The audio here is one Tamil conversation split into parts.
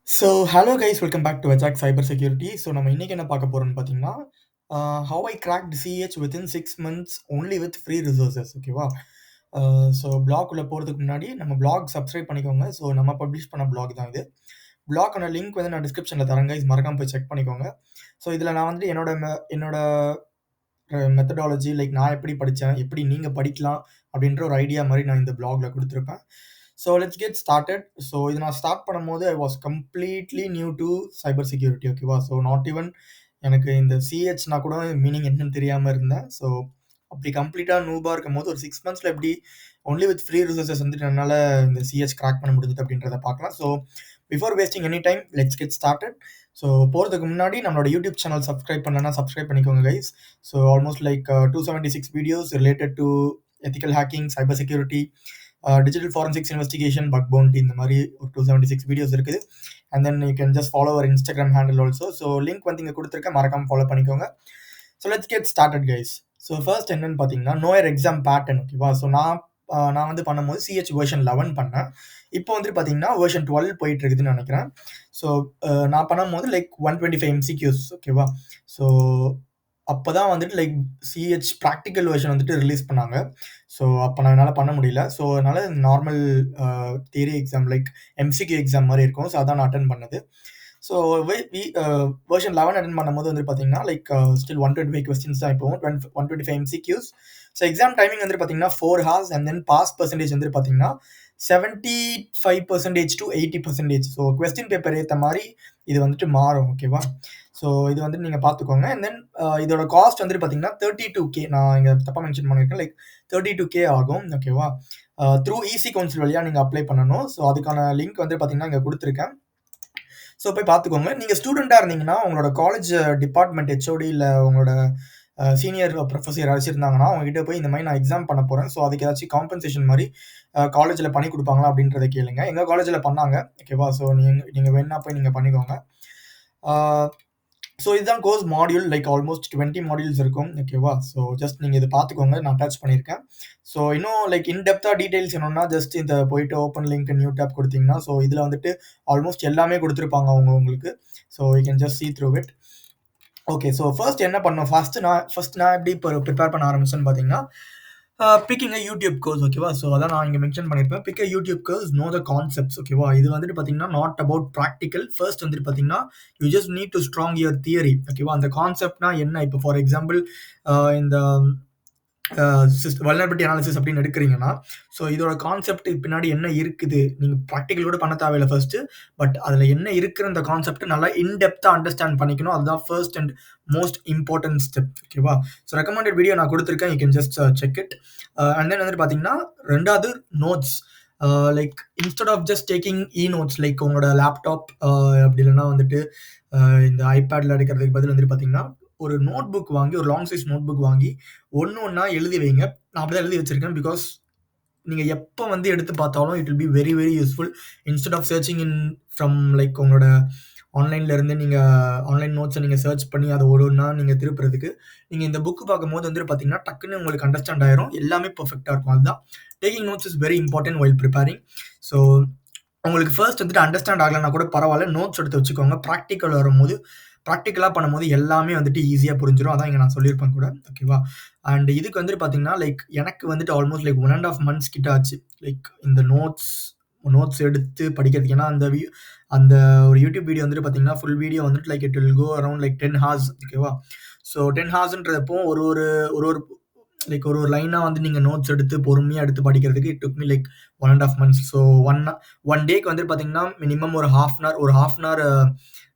Hello guys, welcome back to Attack Cybersecurity. நம்ம இன்னைக்கு என்ன பார்க்க போறோம்னு பார்த்தீங்கன்னா, how I cracked CH within 6 months only with free resources. ஓகேவா? பிளாக் உள்ள போறதுக்கு முன்னாடி நம்ம பிளாக் சப்ஸ்கிரைப் பண்ணிக்கோங்க. நம்ம பப்ளிஷ் பண்ண பிளாக் தான் இது. பிளாக்கோட லிங்க் வந்து நான் டிஸ்கிரிப்ஷன்ல தரேன் கைஸ். மறக்காம போய் செக் பண்ணிக்கோங்க. இதுல நான் வந்து என்னோட மெத்தடாலஜி நான் எப்படி படிச்சேன், எப்படி நீங்க படிக்கலாம் அப்படின்ற ஒரு ஐடியா மாரி நான் இந்த பிளாக்ல குடுத்திருப்பேன். Let's get started. இது நான் ஸ்டார்ட் பண்ணும்போது I was completely new to cyber security. ஓகேவா? நாட் ஈவன் எனக்கு இந்த சிஹெச்னா கூட மீனிங் என்னன்னு தெரியாம இருந்தேன். அப்படி கம்ப்ளீட்டா நூபா இருக்கும்போது ஒரு 6 மந்த்ஸ்ல எப்படி ஒன்லி வித் ஃப்ரீ ரிசோர்ஸஸ் வந்துட்டு என்னால இந்த சிஹெச் கிராக் பண்ண முடிஞ்சது அப்படின்றத பார்க்கலாம். Before wasting any time let's get started. போறதுக்கு முன்னாடி நம்மளோட யூடியூப் சேனல் சப்ஸ்கிரைப் பண்ணலன்னா சப்ஸ்கிரைப் பண்ணிக்கோங்க guys. Almost 276 videos related to ethical hacking, cyber security, digital forensics investigation, bug bounty, இந்த மாதிரி ஒரு 276 வீடியோஸ் இருக்குது. And then you can just follow our Instagram handle also. Link வந்து இங்கே கொடுத்துருக்கேன், மறக்காம ஃபாலோ பண்ணிக்கோங்க. Let's get started guys. First என்னன்னு பார்த்தீங்கன்னா நோயர் எக்ஸாம் பேட்டர்ன். ஓகேவா? நான் வந்து பண்ணும்போது CH வெர்ஷன் 11 பண்ணேன். இப்போ வந்துட்டு பார்த்தீங்கன்னா வெர்ஷன் 12 போயிட்டு இருக்குதுன்னு நினைக்கிறேன். நான் பண்ணும்போது 125 MCQs. ஓகேவா? ஸோ அப்பதான் வந்துட்டு CH ப்ராக்டிக்கல் வெர்ஷன் வந்துட்டு ரிலீஸ் பண்ணாங்க. அப்போ நான் என்னால் பண்ண முடியல. அதனால normal theory exam MCQ exam மாதிரி இருக்கும். அதான் நான் அட்டன் பண்ணது. வெர்ஷன் 11 அட்டன் பண்ணும்போது வந்து பார்த்தீங்கன்னா ஸ்டில் 125 கொஸ்டின்ஸ் தான் இப்போ 125 MCQs. எக்ஸாம் டைமிங் வந்து பார்த்தீங்கன்னா 4 hours and then pass percentage வந்து பார்த்தீங்கன்னா 75% to 80%. கொஸ்டின் பேப்பர் ஏற்ற மாதிரி இது வந்துட்டு மாறும். ஓகேவா? இது வந்து நீங்கள் பார்த்துக்கோங்க. அண்ட் தென் இதோட காஸ்ட் வந்துட்டு பார்த்தீங்கன்னா 32K. நான் இங்கே தப்பாக மென்ஷன் பண்ணியிருக்கேன். 32K ஆகும். ஓகேவா? த்ரூ ஈசி கவுன்சில் வழியாக நீங்கள் அப்ளை பண்ணணும். அதுக்கான லிங்க் வந்து பார்த்தீங்கன்னா இங்கே கொடுத்துருக்கேன். போய் பார்த்துக்கோங்க. நீங்கள் ஸ்டூடெண்ட்டாக இருந்தீங்கன்னா உங்களோட காலேஜ் டிபார்ட்மெண்ட் ஹெச்ஓடி இல்லை உங்களோட சீனியர் ப்ரொஃபஸர் யாராச்சும் இருந்தாங்கன்னா அவங்ககிட்ட போய் இந்த மாதிரி நான் எக்ஸாம் பண்ண போகிறேன், அதுக்கு ஏதாச்சும் காம்பன்சேஷன் மாதிரி காலேஜில் பண்ணி கொடுப்பாங்களா அப்படின்றத கேளுங்க. எங்கள் காலேஜில் பண்ணாங்க. ஓகேவா? நீங்கள் வேணா போய் நீங்கள் பண்ணிக்கோங்க. இதுதான் கோர்ஸ் மாடியூல். ஆல்மோஸ்ட் 20 மாடியூல்ஸ் இருக்கும். ஓகேவா? ஜஸ்ட் நீங்கள் இதை பார்த்துக்கோங்க, நான் அட்டாச் பண்ணியிருக்கேன். இன்னும் இன்டெப்த்தாக டீடைல்ஸ் வேணும்னா ஜஸ்ட் இந்த போயிட்டு ஓப்பன் லிங்க் நியூ டேப் கொடுத்தீங்கன்னா இதில் வந்துட்டு ஆல்மோஸ்ட் எல்லாமே கொடுத்துருப்பாங்க உங்களுக்கு. You can just see through it. Okay. First என்ன பண்ணோம், ஃபர்ஸ்ட் நான் எப்படி இப்போ ப்ரிப்பேர் பண்ண ஆரம்பிச்சேன்னு பார்த்தீங்கன்னா பிக்கிங் யூடியூப் கோர்ஸ். ஓகேவா? அதான் நான் இங்கே மென்ஷன் பண்ணியிருப்பேன். Pick YouTube course, know the concepts. ஓகேவா? இது வந்துட்டு பார்த்தீங்கன்னா நாட் அபவுட் ப்ராக்டிக்கல். ஃபர்ஸ்ட் வந்துட்டு பார்த்தீங்கன்னா you just need to strong your theory. ஓகேவா? அந்த கான்செப்ட்னா என்ன? இப்போ ஃபார் எக்ஸாம்பிள் இந்த வல்னரபிலிட்டி அனாலிசிஸ் அப்படின்னு எடுக்கிறீங்கன்னா இதோட கான்செப்ட் பின்னாடி என்ன இருக்குது, நீங்கள் ப்ராக்டிக்கல் கூட பண்ண தேவையில்லை ஃபர்ஸ்ட். பட் அதில் என்ன இருக்கிற இந்த கான்செப்ட் நல்லா இன்டெப்த்தாக அண்டர்ஸ்டாண்ட் பண்ணிக்கணும். அதுதான் first and most important step. ஓகேவா? ரெக்கமெண்டட் வீடியோ நான் கொடுத்துருக்கேன், you can just check it. And then வந்துட்டு பார்த்தீங்கன்னா ரெண்டாவது notes. Instead of just taking notes உங்களோட லேப்டாப் அப்படி இல்லைன்னா வந்துட்டு இந்த ஐபேடில் எடுக்கிறதுக்கு பதில் வந்துட்டு பார்த்தீங்கன்னா ஒரு நோட் புக் வாங்கி, ஒரு லாங் சைஸ் நோட் புக் வாங்கி ஒன்னா எழுதி வைங்க. நான் அப்படிதான் எழுதி வச்சிருக்கேன். பிகாஸ் நீங்க எப்போ வந்து எடுத்து பார்த்தாலும் it will be very very useful. Instead of searching in from உங்களோட ஆன்லைன்ல இருந்து நீங்க ஆன்லைன் நோட்ஸை நீங்க சர்ச் பண்ணி அதை ஒவ்வொன்றா நீங்க திருப்புறதுக்கு நீங்க இந்த புக் பார்க்கும்போது வந்து பார்த்தீங்கன்னா டக்குன்னு உங்களுக்கு அண்டர்ஸ்டாண்ட் ஆயிரும். எல்லாமே பெர்ஃபெக்டா இருக்கும். அதுதான் taking notes is very important while preparing. உங்களுக்கு ஃபர்ஸ்ட் வந்துட்டு அண்டர்ஸ்டாண்ட் ஆகலைன்னா கூட பரவாயில்ல, நோட்ஸ் எடுத்து வச்சுக்கோங்க. ப்ராக்டிக்கல் வரும்போது ப்ராக்டிக்கலாக பண்ணும்போது எல்லாமே வந்துட்டு ஈஸியாக புரிஞ்சிடும். அதான் இங்கே நான் சொல்லியிருப்பேன் கூட. ஓகேவா? அண்ட் இதுக்கு வந்துட்டு பார்த்தீங்கன்னா எனக்கு வந்துட்டு ஆல்மோஸ்ட் 1.5 months கிட்ட ஆச்சு. இந்த நோட்ஸ் எடுத்து படிக்கிறதுக்கு. ஏன்னா அந்த ஒரு யூடியூப் வீடியோ வந்துட்டு பார்த்தீங்கன்னா ஃபுல் வீடியோ வந்துட்டு it will go around 10 hours. ஓகேவா? 10 hoursன்றப்போ ஒரு ஒரு லைனாக வந்து நீங்கள் நோட்ஸ் எடுத்து பொறுமையாக எடுத்து படிக்கிறதுக்கு it took me 1.5 months. One டேக்கு வந்துட்டு பார்த்தீங்கன்னா மினிமம் ஒரு half an hour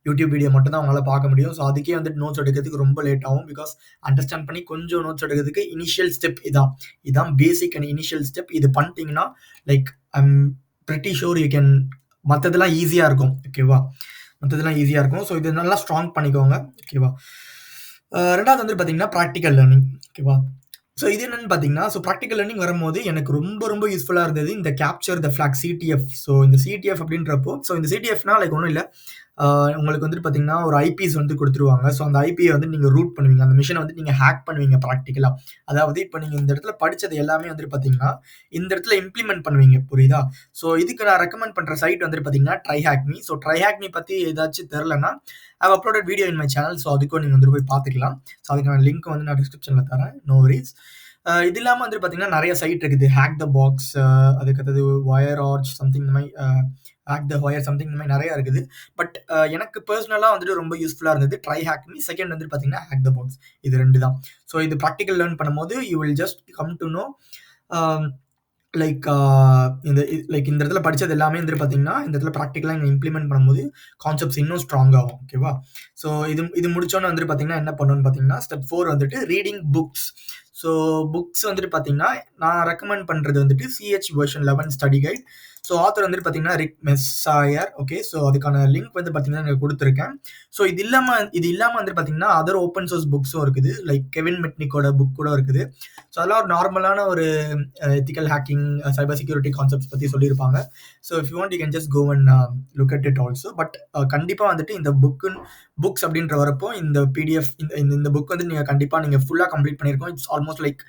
YouTube video மட்டும் தான் அவங்களால பார்க்க முடியும். அதுக்கே வந்துட்டு நோட்ஸ் எடுக்கிறதுக்கு ரொம்ப லேட் ஆகும். பிகாஸ் அண்டர்ஸ்டாண்ட் பண்ணி கொஞ்சம் நோட்ஸ் எடுக்கிறதுக்கு இனிஷியல் ஸ்டெப் இதான் பேசிக் அண்ட் இனிஷியல் ஸ்டெப். இது பண்ணிட்டீங்கன்னா I'm pretty sure you can. மற்றதெல்லாம் ஈஸியாக இருக்கும். ஓகேவா? மற்றதெல்லாம் ஈஸியாக இருக்கும். இது நல்லா ஸ்ட்ராங் பண்ணிக்கோங்க. ஓகேவா? ரெண்டாவது வந்து பார்த்தீங்கன்னா ப்ராக்டிக்கல் லேர்னிங். ஓகேவா? இது என்னன்னு பார்த்தீங்கன்னா ப்ராக்டிக்கல் லேர்னிங் வரும்போது எனக்கு ரொம்ப ரொம்ப யூஸ்ஃபுல்லாக இருந்தது இந்த கேப்சர் த ஃபிளாக் CTF. இந்த CTF அப்படின்றப்போ இந்த CTFனா ஒன்றும் இல்லை, உங்களுக்கு வந்துட்டு பார்த்தீங்கன்னா, ஒரு ஐபிஸ் வந்து குடுத்துருவாங்க. ஸோ அந்த ஐபிய வந்து நீங்க ரூட் பண்ணுவீங்க. அந்த மெஷின வந்து நீங்க ஹேக் பண்ணுவீங்க பிராக்டிகலா. அதாவது இப்ப நீங்க இந்த இடத்துல படிச்சது எல்லாமே வந்துட்டு பார்த்தீங்கன்னா, இந்த இடத்துல இம்ப்ளிமெண்ட் பண்ணுவீங்க. புரியுதா? ஸோ இதுக்கு நான் ரெக்கமெண்ட் பண்ற சைட் வந்துட்டு பார்த்தீங்கன்னா, ட்ரைஹேக்மி. ஸோ ட்ரைஹேக்மி பத்தி ஏதாச்சும் தெரியலன்னா, I have uploaded video in my channel. So அதுக்கும் நீங்க வந்துட்டு போய் பார்த்துக்கலாம். ஸோ அதுக்கான லிங்க் வந்து நான் டிஸ்கிரிப்ஷன்ல தரேன். நோ வொரீஸ். இது இல்லாம வந்துட்டு பார்த்தீங்கன்னா, நெறைய சைட் இருக்குது. ஹேக் த பாக்ஸ், அதுக்கு அடுத்தது வயர் ஆர்ச் சம்திங் இந்த மாரி ஹேக் த வயர் சம்திங் இந்த மாரி நெறைய இருக்குது. பட் எனக்கு பெர்சனலா வந்துட்டு ரொம்ப யூஸ்ஃபுல்லா இருந்தது ட்ரைஹேக்மி. செகண்ட் வந்துட்டு பார்த்தீங்கன்னா, ஹேக் த பாக்ஸ். இது 2 தான். ஸோ இது பிராக்டிகல் லேர்ன் பண்ணும்போது you will just come to know uh like இந்த இடத்துல படிச்சது எல்லாமே வந்துட்டு பார்த்தீங்கன்னா, இந்த இடத்துல பிராக்டிகலா நீங்க இம்ப்ளிமெண்ட் பண்ணும்போது கான்செப்ட்ஸ் இன்னும் ஸ்ட்ராங் ஆகும். ஓகேவா? ஸோ இது முடிச்சோனே வந்துட்டு பார்த்தீங்கன்னா, என்ன பண்ணணும்னு பார்த்தீங்கன்னா, ஸ்டெப் 4 வந்துட்டு ரீடிங் புக்ஸ். ஸோ புக்ஸ் வந்துட்டு பார்த்தீங்கன்னா, நான் ரெக்கமெண்ட் பண்றது வந்துட்டு CH version 11 study guide. So author வந்துட்டு பார்த்தீங்கன்னா, ரிக் மெஸ்ஸாயர். ஓகே. ஸோ அதுக்கான லிங்க் வந்து பார்த்தீங்கன்னா, நான் குடுத்துருக்கேன். ஸோ இது இல்லாம வந்துட்டு பார்த்தீங்கன்னா, அதர் ஓப்பன் சோர்ஸ் புக்ஸும் இருக்குது. லைக் கெவின் மெட்னிக்கோட புக் கூட இருக்குது. ஸோ அதெல்லாம் ஒரு நார்மலான ஒரு ethical hacking, cyber security concepts பத்தி சொல்லியிருப்பாங்க. So if you want you can just go and look at it also. But கண்டிப்பா வந்துட்டு இந்த புக்ஸ் அப்படின்ற வரப்போ இந்த பிடிஎஃப் இந்த புக் வந்து நீங்க ஃபுல்லா கம்ப்ளீட் பண்ணியிருக்கோம். இட்ஸ் ஆல்மோஸ்ட் லைக்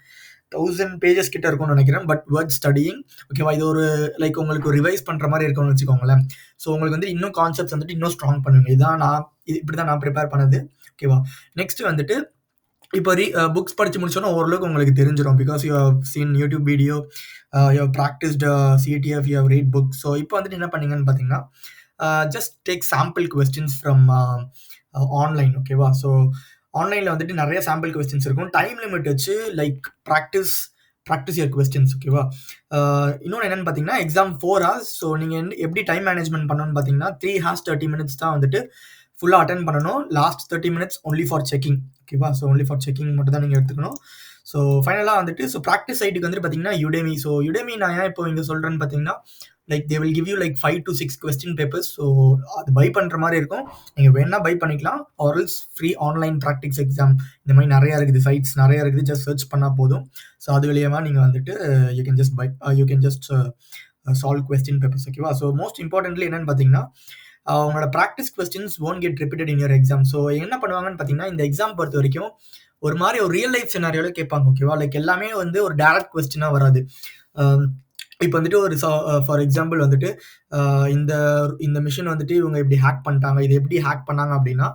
1000 பேஜஸ் கிட்ட இருக்கும்னு நினைக்கிறேன். But Worth studying. ஓகேவா? இது ஒரு லைக் உங்களுக்கு ரிவைஸ் பண்ற மாரி இருக்கும்னு வச்சுக்கோங்களேன். ஸோ உங்களுக்கு வந்து இன்னும் கான்செப்ட்ஸ் வந்துட்டு இன்னும் ஸ்ட்ராங் பண்ணுவீங்க. இப்படிதான் நான் ப்ரிப்பேர் பண்ணது. ஓகேவா? நெக்ஸ்ட் வந்துட்டு இப்போ புக்ஸ் படிச்சு முடிச்சோனே ஓரளவுக்கு உங்களுக்கு தெரிஞ்சிரும். Because you have seen YouTube video, you have practised CTF, you have read books. So இப்போ வந்துட்டு என்ன பண்ணீங்கன்னு பார்த்தீங்கன்னா, just take sample questions from online. ஓகேவா? ஸோ ஆன்லைன்ல வந்துட்டு நெறைய சாம்பிள் கொஸ்டின்ஸ் இருக்கும். டைம் லிமிட் வச்சு லைக் பிராக்டிஸ் யுவர் கொஸ்டின்ஸ். ஓகேவா? இன்னொன்னு என்னன்னு பார்த்தீங்கன்னா, எக்ஸாம் 4 ஹார்ஸ். ஸோ நீங்க எப்படி டைம் மேனேஜ்மென்ட் பண்ணணும்னு பார்த்தீங்கன்னா, 3 ஹார்ஸ் 30 மினிட்ஸ் தான் வந்துட்டு ஃபுல்லா அட்டெண்ட் பண்ணணும். Last 30 minutes only for checking. ஓகேவா? ஸோ ஒன்லி ஃபார் செக்கிங் மட்டும் தான் நீங்க எடுத்துக்கணும். ஸோ ஃபைனலா வந்துட்டு பிராக்டிஸ் சைட்டுக்கு வந்துட்டு பார்த்தீங்கன்னா, யுடெமி. ஸோ யுடெமி நான் ஏன் இப்போ இங்க சொல்றேன்னு பார்த்தீங்கன்னா, like they will give you like 5 to 6 question papers. So அது பை பண்ற மாரி இருக்கும். நீங்க வேணா பை பண்ணிக்கலாம். Or else free online practice exam இந்த மாரி நெறைய இருக்குது. சைட்ஸ் நெறைய இருக்குது. ஜஸ்ட் சர்ச் பண்ணா போதும். ஸோ அது வழியாவா நீங்க வந்துட்டு you can just solve question papers. ஓகேவா? ஸோ மோஸ்ட் இம்பார்ட்டன்ட்லி என்னன்னு பார்த்தீங்கன்னா, உங்களோட practice questions won't get repeated in your exam. So என்ன பண்ணுவாங்கன்னு பார்த்தீங்கன்னா, இந்த எக்ஸாம் பொறுத்த வரைக்கும் ஒரு மாரி ஒரு ரியல் லைஃப் சினாரியோல கேட்பாங்க. ஓகேவா? லைக் எல்லாமே வந்து ஒரு டைரக்ட் கொஸ்டினா வராது. இப்போ வந்துட்டு ஒரு ஃபார் எக்ஸாம்பிள் வந்துட்டு இந்த இந்த மிஷின் வந்துட்டு இவங்க இப்படி ஹேக் பண்ணிட்டாங்க. இது எப்படி ஹேக் பண்ணாங்க அப்படின்னா,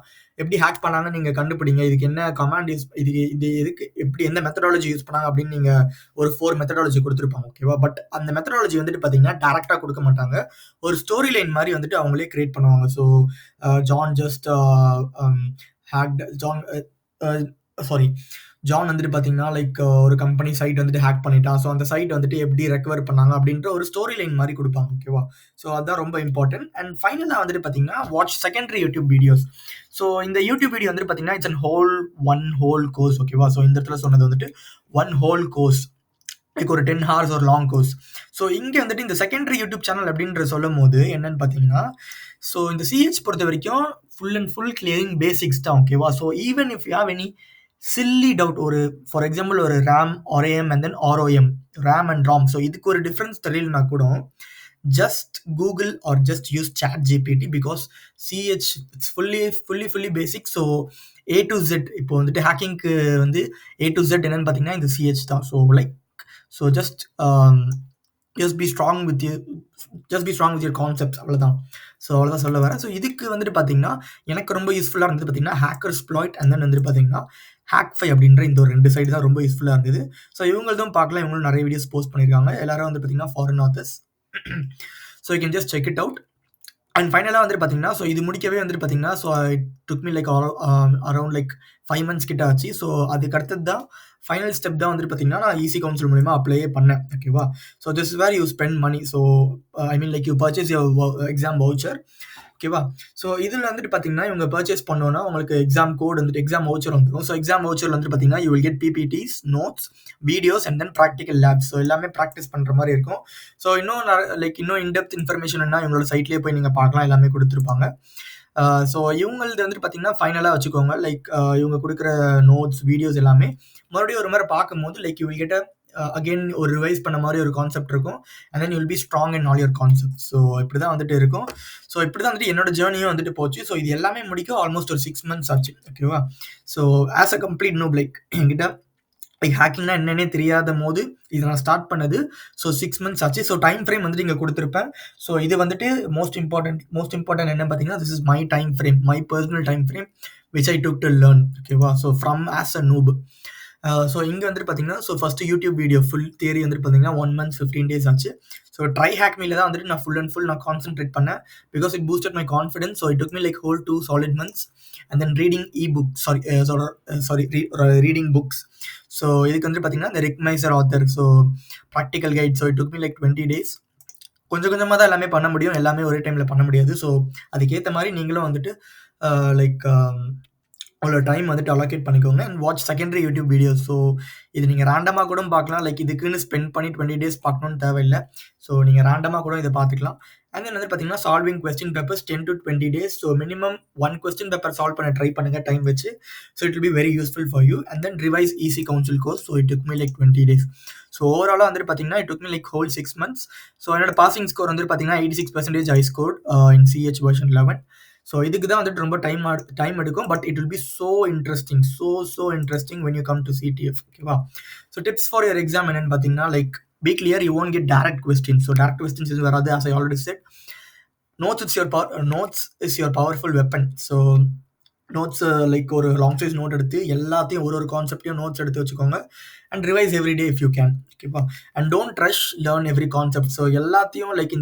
எப்படி ஹேக் பண்ணாங்கன்னு நீங்க கண்டுபிடிங்க. இதுக்கு என்ன கமாண்ட் இது எதுக்கு எப்படி எந்த மெத்தடாலஜி யூஸ் பண்ணாங்க அப்படின்னு நீங்க ஒரு 4 மெத்தடாலஜி குடுத்துருப்பாங்க. ஓகேவா? பட் அந்த மெத்தடாலஜி வந்துட்டு பார்த்தீங்கன்னா, டைரக்ட்டா குடுக்க மாட்டாங்க. ஒரு ஸ்டோரி லைன் மாரி வந்துட்டு அவங்களே கிரியேட் பண்ணுவாங்க. So John just hacked John uh sorry John வந்துட்டு பார்த்தீங்கன்னா, லைக் ஒரு கம்பெனி சைட் வந்துட்டு ஹேக் பண்ணிட்டான். ஸோ அந்த சைட் வந்துட்டு எப்படி ரெக்கவர் பண்ணாங்க அப்படின்ற ஒரு ஸ்டோரி லைன் மாரி குடுப்பாங்க. ஓகேவா? ஸோ அதான் ரொம்ப இம்பார்ட்டன்ட். அண்ட் ஃபைனலா வந்துட்டு பார்த்தீங்கன்னா, watch secondary YouTube videos. So இந்த யூடியூப் வீடியோ வந்துட்டு பார்த்தீங்கன்னா, இட்ஸ் ஒன் ஹோல் கோர்ஸ். ஓகேவா? ஸோ இந்த இடத்துல சொன்னது வந்துட்டு ஒன் ஹோல் கோர்ஸ். லைக் ஒரு 10 ஹார்ஸ் ஒரு லாங் கோர்ஸ். ஸோ இங்க வந்துட்டு இந்த செகண்டரி யூடியூப் சேனல் அப்படின்ற சொல்லும்போது என்னன்னு பார்த்தீங்கன்னா, ஸோ இந்த CH பொறுத்த வரைக்கும் full and full clearing basics தான். ஓகேவா? So even if you have any chilli doubt, ஒரு ஃபார் எக்ஸாம்பிள் ஒரு RAM, RAM and then ROM, RAM and ROM. So இதுக்கு ஒரு டிஃபரன்ஸ் தெரியலனா கூட just Google are just use ChatGPT because CH it's fully basic. So A to Z இப்போ வந்துட்டு ஹேக்கிங்க்கு வந்து A to Z என்னன்னு பார்த்தீங்கன்னா, இந்த CH தான். So like just be strong with your concepts. அவ்வளோதான். ஸோ அவ்வளோதான் சொல்ல வரேன். ஸோ இதுக்கு வந்துட்டு பார்த்தீங்கன்னா, எனக்கு ரொம்ப யூஸ்ஃபுல்லா இருந்தது பார்த்தீங்கன்னா, ஹேக்கர்ஸ்ப்ளாய்ட் அண்ட் தென் வந்துட்டு பார்த்தீங்கன்னா, ஹேக்ஃபை அப்படின்ற இந்த ஒரு 2 சைடு தான் ரொம்ப யூஸ்ஃபுல்லா இருந்தது. ஸோ இவங்களதும் பார்க்கலாம். இவங்களும் நிறைய வீடியோஸ் போஸ்ட் பண்ணியிருக்காங்க. எல்லாரும் வந்து பார்த்தீங்கன்னா foreign authors. So you can just check it out. And ஃபைனலா வந்துட்டு பார்த்தீங்கன்னா, ஸோ இது முடிக்கவே வந்துட்டு பார்த்தீங்கன்னா, so it took me like around like 5 months கிட்ட ஆச்சு. ஸோ அதுக்கு அடுத்தது தான் ஃபைனல் ஸ்டெப் தான் வந்துட்டு பார்த்தீங்கன்னா, நான் ஈஸி கவுன்சில் மூலியமா அப்ளையே பண்ணேன். ஓகேவா? So this is where you spend money. So I mean like you purchase your exam voucher. ஓகேவா? ஸோ இதில் வந்துட்டு பார்த்தீங்கன்னா, இவங்க பர்ச்சேஸ் பண்ணோன்னா உங்களுக்கு எக்ஸாம் கோட் வந்துட்டு எக்ஸாம் வவுச்சர் வந்துடும். ஸோ எக்ஸாம் வவுச்சர் வந்துட்டு பார்த்தீங்கன்னா, you will get PPTs, notes, videos and then practical labs. So எல்லாமே ப்ராக்டிஸ் பண்ணுற மாதிரி இருக்கும். ஸோ இன்னும் இன்டெப்த் இன்ஃபர்மேஷன்னா இவங்களோட சைட்லேயே போய் நீங்கள் பார்க்கலாம். எல்லாமே கொடுத்துருப்பாங்க. ஸோ இவங்களது வந்துட்டு பார்த்தீங்கன்னா, ஃபைனலாக வச்சுக்கோங்க. லைக் இவங்க கொடுக்குற நோட்ஸ், வீடியோஸ் எல்லாமே மறுபடியும் ஒரு முறை பார்க்கும்போது like you will get again ஒரு ரிவைஸ் பண்ண மாரி ஒரு கான்செப்ட் இருக்கும். And then you will be strong in all your concepts. So இப்படிதான் வந்துட்டு இருக்கும். ஸோ இப்படிதான் வந்துட்டு என்னோட ஜேர்னியும் வந்துட்டு போச்சு. ஸோ இது எல்லாமே முடிக்க ஆல்மோஸ்ட் ஒரு 6 மந்த்ஸ் ஆச்சு. ஓகேவா? So as a complete noob like என்கிட்ட லைக் ஹேக்கிங்னா என்னன்னே தெரியாத போது இதை நான் ஸ்டார்ட் பண்ணது. ஸோ 6 மந்த்ஸ் ஆச்சு. ஸோ டைம் ஃப்ரேம் வந்துட்டு இங்கே கொடுத்துருப்பேன். ஸோ இது வந்துட்டு மோஸ்ட் இம்பார்ட்டன்ட் என்ன பார்த்தீங்கன்னா, this is my time frame, my personal time frame which I took to learn. ஓகேவா? So from as a noob. So இங்கே வந்துட்டு பார்த்தீங்கன்னா, so first YouTube video full theory வந்துட்டு பார்த்தீங்கன்னா 1 மந்த் 15 days ஆச்சு. ஸோ ட்ரை ஹேக் மீல தான் வந்துட்டு நான் ஃபுல் அண்ட் ஃபுல் நான் கான்சென்ட்ரேட் பண்ணேன். Because it boosted my confidence. So it took me like whole 2 solid months. And then reading reading books. So இதுக்கு வந்துட்டு பார்த்தீங்கன்னா இந்த ரிக்மைசர் author, so practical guide. So it took me like 20 days. கொஞ்சம் கொஞ்சமாக தான் எல்லாமே பண்ண முடியும். எல்லாமே ஒரே டைமில் பண்ண முடியாது. ஸோ அதுக்கேற்ற மாதிரி நீங்களும் வந்துட்டு லைக் அவ்வளோ டைம் வந்துட்டு அலோகேட் பண்ணிக்கோங்க. And watch secondary YouTube videos. So இது நீங்கள் ரேண்டமாக கூட பார்க்கலாம். லைக் இதுக்குன்னு ஸ்பெண்ட் பண்ணி 20 days பார்க்கணும்னு தேவையில்லை. ஸோ நீங்கள் ரேண்டமாக கூட இதை பார்த்துக்கலாம். அண்ட் தென் வந்து பார்த்தீங்கன்னா solving question papers 10 to 20 days. So minimum 1 question paper solve பண்ண ட்ரை பண்ணுங்க டைம் வச்சு. So it will be very useful for you. And then revise EC council course. So it took me like 20 days. So ஓவராலாக வந்துட்டு பார்த்தீங்கன்னா it took me like whole 6 months. So என்னோட பாசிங் ஸ்கோர் வந்துட்டு பார்த்தீங்கன்னா 86% I scored in CH version 11. ஸோ இதுக்கு தான் வந்துட்டு ரொம்ப டைம் எடுக்கும். But it will B so interesting, so interesting when you come to CTF. ஓகேவா? So tips for your exam என்னன்னு பார்த்தீங்கன்னா, like B clear, you won't get direct question. So direct questions இது வராது. as I already said, notes is your powerful weapon. So notes like ஒரு லாங் சைஸ் நோட் எடுத்து எல்லாத்தையும் ஒரு கான்செப்டையும் நோட்ஸ் எடுத்து வச்சுக்கோங்க. And revise every day if you can. ஓகேப்பா? And don't rush learn every concept. So எல்லாத்தையும் லைக்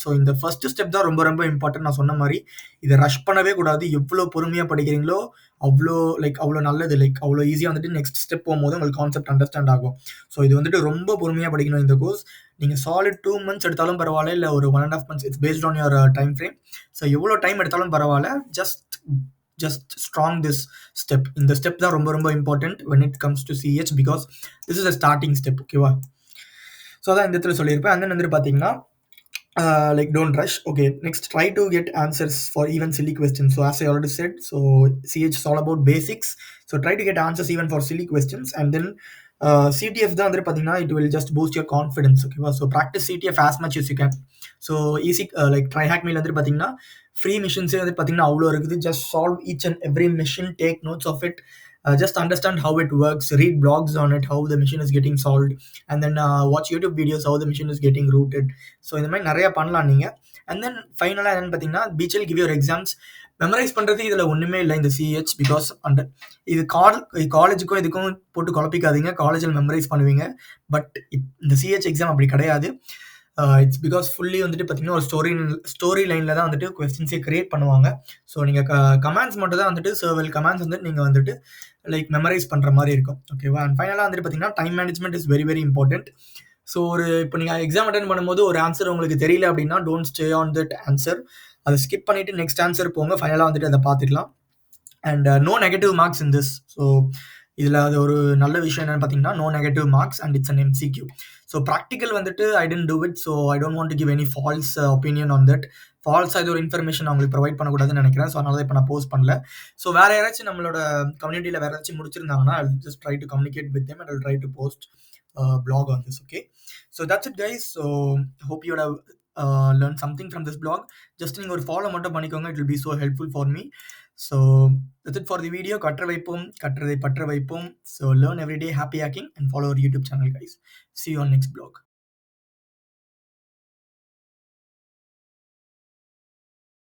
ஸோ இந்த ஃபர்ஸ்ட் ஸ்டெப் தான் ரொம்ப ரொம்ப இம்பார்ட்டன்ட். நான் சொன்ன மாதிரி இதை ரஷ் பண்ணவே கூடாது. எவ்வளோ பொறுமையாக படிக்கிறீங்களோ அவ்வளோ நல்லது. லைக் அவ்வளோ ஈஸியாக வந்துட்டு நெக்ஸ்ட் ஸ்டெப் போகும்போது உங்களுக்கு கான்செப்ட் அண்டர்ஸ்டாண்ட் ஆகும். ஸோ இது வந்துட்டு ரொம்ப பொறுமையாக படிக்கணும் இந்த கோர்ஸ். நீங்கள் சாலிட் 2 months எடுத்தாலும் பரவாயில்ல, இல்லை ஒரு 1.5 months. It's based on your time frame. So எவ்வளோ டைம் எடுத்தாலும் பரவாயில்ல. just strong this step. இந்த ஸ்டெப் தான் ரொம்ப ரொம்ப important when it comes to CH because this is a starting step. ஓகேவா? ஸோ அதான் இந்த இடத்துல சொல்லியிருப்பேன். அந்த வந்துட்டு பார்த்தீங்கன்னா like don't rush. Okay, next try to get answers for even silly questions. So as I already said, so CH is all about basics. So try to get answers even for silly questions. And then CTF தான் வந்துட்டு பார்த்தீங்கன்னா it will just boost your confidence. ஓகேவா? So practice CTF as much as you can. So easy like try hack மீல் வந்துட்டு பார்த்தீங்கன்னா ஃப்ரீ மிஷின்ஸே வந்து பார்த்தீங்கன்னா அவ்வளோ இருக்குது. Just solve each and every machine, take notes of it, just understand how it works, read blogs on it, how the machine is getting solved, and then watch YouTube videos how the machine is getting rooted. So இந்த மாதிரி நிறையா பண்ணலாம் நீங்கள். அண்ட் தென் ஃபைனலாக என்னென்னு பார்த்தீங்கன்னா பீச்சில் கிவ் யுவர் எக்ஸாம்ஸ். மெமரைஸ் பண்ணுறது இதில் ஒன்றுமே இல்லை இந்த CH. பிகாஸ் அந்த இது காலேஜுக்கும் இதுக்கும் போட்டு குழப்பிக்காதீங்க. காலேஜில் மெமரைஸ் பண்ணுவீங்க. பட் இந்த CH எக்ஸாம் அப்படி கிடையாது. இட்ஸ் பிகாஸ் ஃபுல்லி வந்துட்டு பார்த்தீங்கன்னா ஒரு ஸ்டோரி லைனில் தான் வந்துட்டு கொஸ்டின்ஸே கிரியேட் பண்ணுவாங்க. ஸோ நீங்கள் கமெண்ட்ஸ் மட்டும் தான் வந்துட்டு சர்வல் கமெண்ட்ஸ் வந்துட்டு நீங்கள் வந்துட்டு லைக் மெமரைஸ் பண்ணுற மாதிரி இருக்கும். ஓகேவா? அண்ட் ஃபைனலாக வந்துட்டு பார்த்தீங்கன்னா time management is very very important. So இப்போ நீங்கள் எக்ஸாம் அட்டன் பண்ணும்போது ஒரு ஆன்சர் உங்களுக்கு தெரியல அப்படின்னா don't stay on that answer. அதை ஸ்கிப் பண்ணிவிட்டு நெக்ஸ்ட் ஆன்சர் போங்க. ஃபைனலாக வந்துட்டு அதை பார்த்துக்கலாம். And no negative marks in this. So இதில் அது ஒரு நல்ல விஷயம் என்னென்னு பார்த்தீங்கன்னா no negative marks and it's an MCQ. So practical வந்துட்டு I tend to it. So I don't want to give any false opinion on that. ஃபால்ஸாக இது ஒரு இன்ஃபர்மேஷன் அவங்களுக்கு ப்ரொவைட் பண்ணக்கூடாதுன்னு நினைக்கிறேன். ஸோ அதனால தான் இப்போ நான் போஸ்ட் பண்ணல. ஸோ வேறு யாராச்சும் நம்மளோட கம்யூனிட்டியில் வேறு யாராச்சும் முடிச்சிருந்தாங்கன்னா I'll just try to communicate with them and I'll try to post blog on this. Okay, so that's it guys. So hope you would have learned something from this blog. Just நீங்கள் ஒரு ஃபாலோ மட்டும் பண்ணிக்கோங்க. It will be so helpful for me. So that's it for the video. கற்ற வைப்போம், கற்றதை பற்ற வைப்போம். So learn every day, happy hacking, and follow our YouTube channel guys. See you on next blog.